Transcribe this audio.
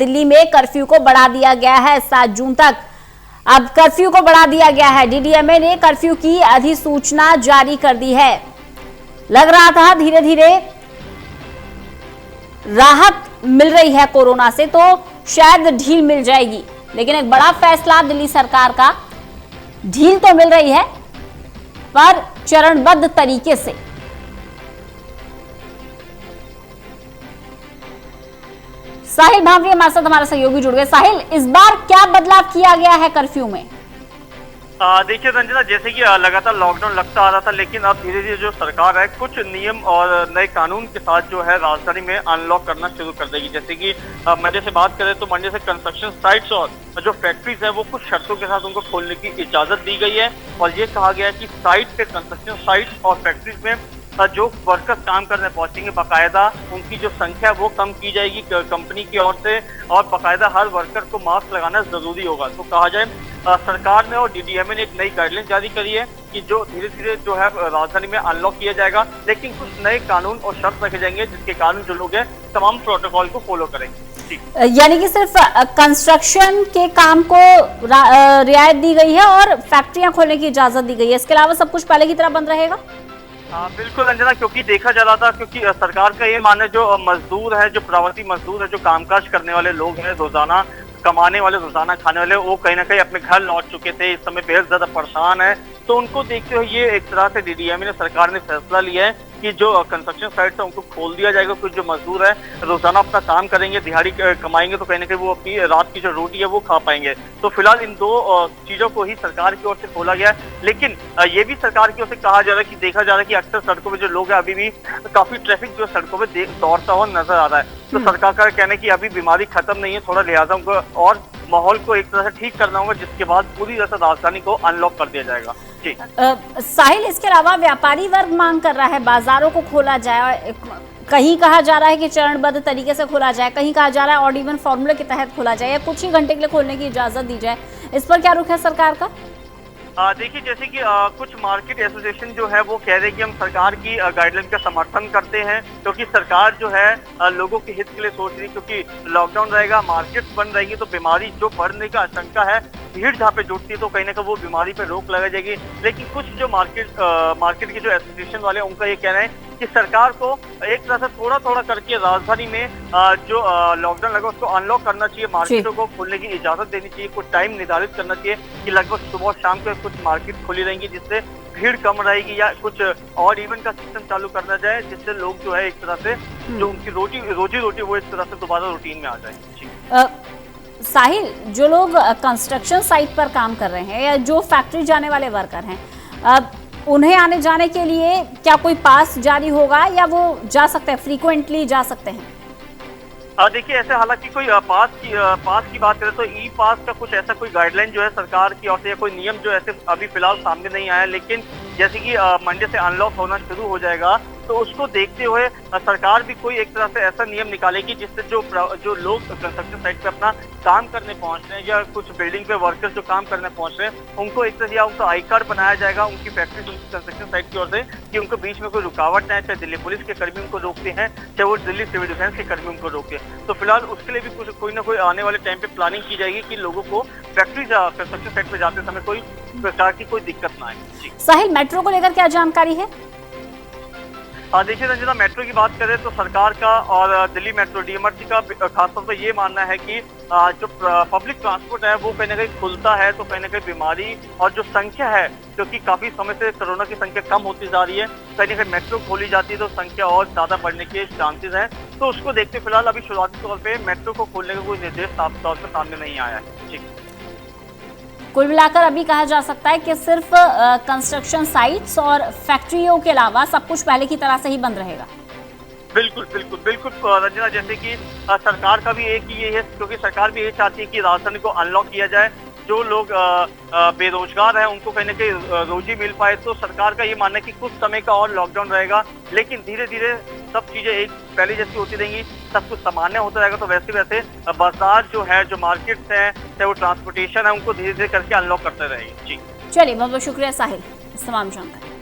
दिल्ली में कर्फ्यू को बढ़ा दिया गया है 7 जून तक। अब कर्फ्यू को बढ़ा दिया गया है। डीडीएमए ने कर्फ्यू की अधिसूचना जारी कर दी है। लग रहा था धीरे धीरे राहत मिल रही है कोरोना से, तो शायद ढील मिल जाएगी, लेकिन एक बड़ा फैसला दिल्ली सरकार का। ढील तो मिल रही है पर चरणबद्ध तरीके से। साहिल भावरी हमारे साथ, हमारे सहयोगी जुड़ गए। साहिल, इस बार क्या बदलाव किया गया है कर्फ्यू में? देखिए रंजना, जैसे कि लगातार लॉकडाउन लगता आ रहा था, लेकिन अब धीरे धीरे जो सरकार है कुछ नियम और नए कानून के साथ जो है राजधानी में अनलॉक करना शुरू कर देगी। जैसे कि मंडे से बात करें तो मंडे से कंस्ट्रक्शन साइट्स और जो फैक्ट्रीज है वो कुछ शर्तों के साथ उनको खोलने की इजाजत दी गई है। और ये कहा गया है कि साइट पे, कंस्ट्रक्शन साइट्स और फैक्ट्रीज में जो वर्कर्स काम करने पहुंचेंगे बाकायदा उनकी जो संख्या वो कम की जाएगी कंपनी की ओर से, और बाकायदा हर वर्कर को मास्क लगाना जरूरी होगा। तो कहा जाए सरकार ने और डीडीएमए ने एक नई गाइडलाइन जारी करी है कि जो धीरे धीरे जो है राजधानी में अनलॉक किया जाएगा, लेकिन कुछ नए कानून और शर्त रखे जाएंगे जिसके कारण जो लोग हैं तमाम प्रोटोकॉल को फॉलो करेंगे। यानी कि सिर्फ कंस्ट्रक्शन के काम को रियायत दी गई है और फैक्ट्रियां खोलने की इजाजत दी गई है। इसके अलावा सब कुछ पहले की तरह बंद रहेगा? बिल्कुल रंजना, क्योंकि देखा जा रहा था, क्योंकि सरकार का ये मानना है जो मजदूर है, जो प्रवासी मजदूर है, जो कामकाज करने वाले लोग हैं, रोजाना कमाने वाले, रोजाना खाने वाले, वो कहीं ना कहीं अपने घर लौट चुके थे, इस समय बेहद ज्यादा परेशान है। तो उनको देखते हुए ये एक तरह से डीडीएमए ने, सरकार ने फैसला लिया है कि जो कंस्ट्रक्शन साइट्स है उनको खोल दिया जाएगा। कुछ जो मजदूर है रोजाना अपना काम करेंगे, दिहाड़ी कमाएंगे, तो कहीं ना कहीं वो अपनी रात की जो रोटी है वो खा पाएंगे। तो फिलहाल इन दो चीजों को ही सरकार की ओर से खोला गया है। लेकिन ये भी सरकार की ओर से कहा जा रहा है कि देखा जा रहा है कि अक्सर सड़कों पे जो लोग हैं अभी भी काफी ट्रैफिक जो सड़कों पे दौड़ता हुआ नजर आ रहा है। तो सरकार का कहना है कि अभी बीमारी खत्म नहीं है, थोड़ा लिहाजा उनको और माहौल को एक तरह से ठीक करना होगा, जिसके बाद पूरी तरह से राजधानी को अनलॉक कर दिया जाएगा। साहिल, इसके अलावा व्यापारी वर्ग मांग कर रहा है बाजारों को खोला जाए। कहीं कहा जा रहा है कि चरणबद्ध तरीके से खोला जाए, कहीं कहा जा रहा है ऑड इवन फॉर्मूले के तहत खोला जाए या कुछ ही घंटे के लिए खोलने की इजाजत दी जाए। इस पर क्या रुख है सरकार का? देखिए, जैसे कि कुछ मार्केट एसोसिएशन जो है वो कह रहे हैं कि हम सरकार की गाइडलाइन का समर्थन करते हैं, क्योंकि सरकार जो है लोगों के हित के लिए सोच रही है। क्योंकि लॉकडाउन रहेगा, मार्केट बंद रहेगी, तो बीमारी जो बढ़ने का आशंका है, भीड़ जहाँ पे जुटती है, तो कहीं ना कहीं वो बीमारी पे रोक लगाई जाएगी। लेकिन कुछ जो मार्केट के जो एसोसिएशन वाले, उनका ये कहना है कि सरकार को एक तरह से थोड़ा थोड़ा करके राजधानी में जो लॉकडाउन लगा उसको अनलॉक करना चाहिए, मार्केटों को खोलने की इजाजत देनी चाहिए, कुछ टाइम निर्धारित करना चाहिए कि लगभग सुबह शाम को कुछ मार्केट खुली रहेंगी, जिससे भीड़ कम रहेगी, या कुछ और इवन का सिस्टम चालू करना जाए, जिससे लोग जो है एक तरह से जो उनकी रोजी रोटी वो एक तरह से दोबारा रूटीन में आ जाए। साहिल, जो लोग कंस्ट्रक्शन साइट पर काम कर रहे हैं या जो फैक्ट्री जाने वाले वर्कर हैं, उन्हें आने जाने के लिए क्या कोई पास जारी होगा या वो जा सकते हैं, फ्रीक्वेंटली जा सकते हैं? देखिए, ऐसे हालांकि कोई पास की बात करें तो ई पास का कुछ ऐसा कोई गाइडलाइन जो है सरकार की ओर से या कोई नियम जो ऐसे अभी फिलहाल सामने नहीं आया। लेकिन जैसे कि मंडे से अनलॉक होना शुरू हो जाएगा, तो उसको देखते हुए सरकार भी कोई एक तरह से ऐसा नियम निकालेगी जिससे जो लोग कंस्ट्रक्शन साइट पे अपना काम करने पहुंच रहे हैं, या कुछ बिल्डिंग पे वर्कर्स जो काम करने पहुंच रहे हैं, उनको एक तरह से उनका आई कार्ड बनाया जाएगा उनकी फैक्ट्री, उनकी कंस्ट्रक्शन साइट की ओर से, कि उनको बीच में कोई रुकावट नहीं है। चाहे दिल्ली पुलिस के कर्मी उनको रोकते हैं, चाहे वो दिल्ली सिविल डिफेंस के कर्मी उनको रोकते हैं। तो फिलहाल उसके लिए भी कोई ना कोई आने वाले टाइम पे प्लानिंग की जाएगी कि लोगों को फैक्ट्री कंस्ट्रक्शन साइट पे जाते समय कोई प्रकार की कोई दिक्कत ना आए। साहिल, मेट्रो को लेकर क्या जानकारी है? देखिए रंजना, मेट्रो की बात करें तो सरकार का और दिल्ली मेट्रो डीएमआरसी का खासतौर पर ये मानना है कि जो पब्लिक ट्रांसपोर्ट है वो कहीं ना कहीं खुलता है तो कहीं ना कहीं बीमारी और जो संख्या है, क्योंकि काफी समय से कोरोना की संख्या कम होती जा रही है, कहीं ना कहीं मेट्रो खोली जाती है तो संख्या और ज्यादा बढ़ने के चांसेस हैं। तो उसको देखते फिलहाल अभी शुरुआती तौर पे मेट्रो को खोलने का कोई निर्देश साफ तौर पर सामने नहीं आया है। जी, कुल मिलाकर अभी कहा जा सकता है कि सिर्फ कंस्ट्रक्शन साइट्स और फैक्ट्रियों के अलावा सब कुछ पहले की तरह से ही बंद रहेगा। बिल्कुल बिल्कुल बिल्कुल रंजना, जैसे कि सरकार का भी एक ही ये है, क्योंकि सरकार भी ये चाहती है कि राजधानी को अनलॉक किया जाए, जो लोग बेरोजगार हैं उनको कहीं ना कहीं रोजी मिल पाए। तो सरकार का ये मानना है कि कुछ समय का और लॉकडाउन रहेगा, लेकिन धीरे धीरे सब चीजें एक पहले जैसी होती रहेंगी, सब कुछ सामान्य होता रहेगा। तो वैसे वैसे बाजार जो है, जो मार्केट्स हैं, चाहे वो ट्रांसपोर्टेशन है, उनको धीरे धीरे करके अनलॉक करते रहेंगे। जी, चलिए, बहुत बहुत शुक्रिया साहिल इस तमाम जानकारी।